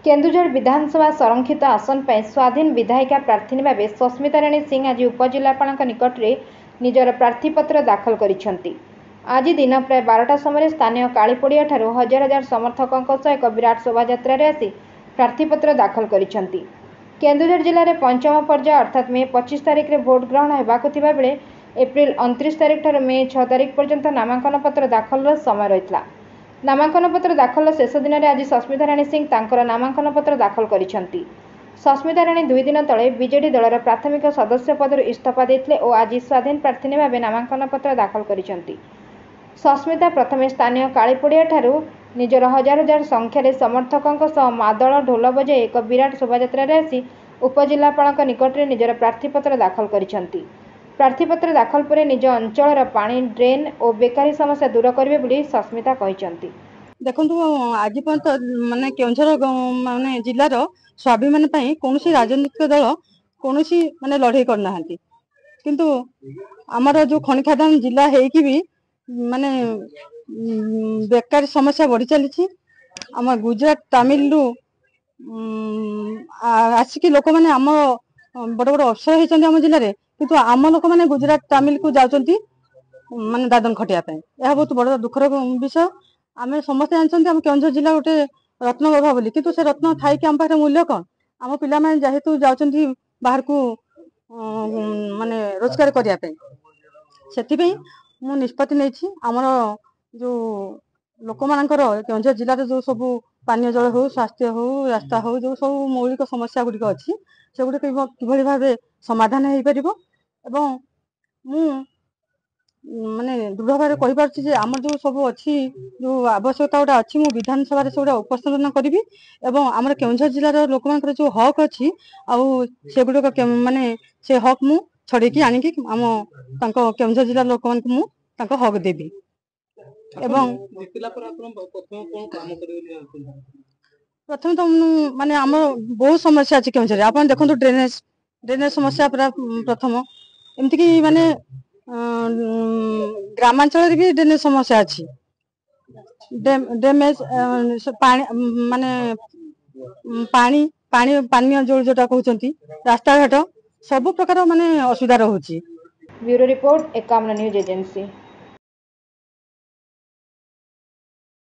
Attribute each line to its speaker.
Speaker 1: केन्दुझर विधानसभा संरक्षित आसन पर स्वाधीन विधायिका प्रार्थी भाव सस्मिता राणी सिंह आज उपजिलापाल निकट में निजर प्रार्थीपत्र दाखल करिसेंती। आज दिन प्राय 12टा समय स्थानीय कालीपड़िया ठारू हजार हजार समर्थकों सह एक विराट शोभायात्रा आसी प्रार्थीपत्र दाखल करिसेंती। केन्दुझर जिले में पंचम पर्याय अर्थात मे 25 तारिख में भोट ग्रहण होगाकु थिबा बेले एप्रिल 29 तारिख ठारू मे 6 तारिख पर्यंत नामांकन पत्र दाखल समय रही। नामांकन पत्र दाखल शेष दिन में आज सस्मिता राणी सिंह तांकर नामांकन पत्र दाखल करिसेंती। सस्मिता राणी 2 दिन तले बीजेडी दलर प्राथमिक सदस्य पदर इस्तीफा देते और आज स्वाधीन प्रार्थी भाव नामांकन पत्र दाखल करिसेंती। सस्मिता प्रथमे स्थानीय कालीपड़िया ठारू निजर हजार हजार संख्यार समर्थकों सह मादल ढोल बजाई एक विराट शोभायात्रा आसी उपजिलापाल निकट में निजर प्रार्थीपत्र दाखल करिसेंती। प्रार्थीपत्र दाखल पर निज अंचल पानी ड्रेन और बेकारी समस्या दूर करेंगे बोली सस्मिता कहते।
Speaker 2: देखो आज पर्यंत माने केन्दुझर माने जिलार स्वाभिमान कौन राजनीतिक दल कौन माने लड़ाई करना किंतु आमर जो खनि खादान जिला है भी माने बेकारी समस्या बढ़ी चली। आम गुजरात तमिल आसिक लोक मैंने आम बड़ बड़ अफसर होती आम जिले में किंतु आम लोक मैंने गुजरात तमिल को जाती माने दादन खटिया यह बहुत बड़ दुखर विषय। आम समस्त जानते आम केन्दुझर जिला गोटे रत्न गर्भा बोली किंतु से रत्न थाई आम पाखे मूल्य कौन। आम पिला माने जेहेतु जाउछंती बाहर को माने रोजगार करने से मु निष्पत्ति नहीं आमर जो लोक मानकर केन्दुझर जिले जो सब पानीय जल हो स्वास्थ्य हो रास्ता हो जो सब मौलिक समस्या गुड़िक अच्छी से गुड़ कि भाव समाधान हो पार एवं मु माने दृढ़ भाव कही आम जो सब अच्छी जो आवश्यकता गोटा अच्छी मु विधानसभा से उपस्थापन करी एवं आम केन्दुझर जिलार लोक मान जो हक अच्छी से गुड़क माने से हक मु छड़ेकी आनिकी आम केन्दुझर जिला लोक मान मु हक देवी। एवं प्रथम तो माने आम बहुत समस्या अच्छी केन्दुझर आप देखो ड्रेनेज ड्रेनेज समस्या पूरा प्रथम एमती कि माने ग्रामांचल भी ड्रेनेज समस्या अच्छी डैमेज माने पानी पानी पानी जो जोटा कहते रास्ता घाट सब प्रकार माने असुविधा रोचे।
Speaker 1: Bureau report 51 news agency.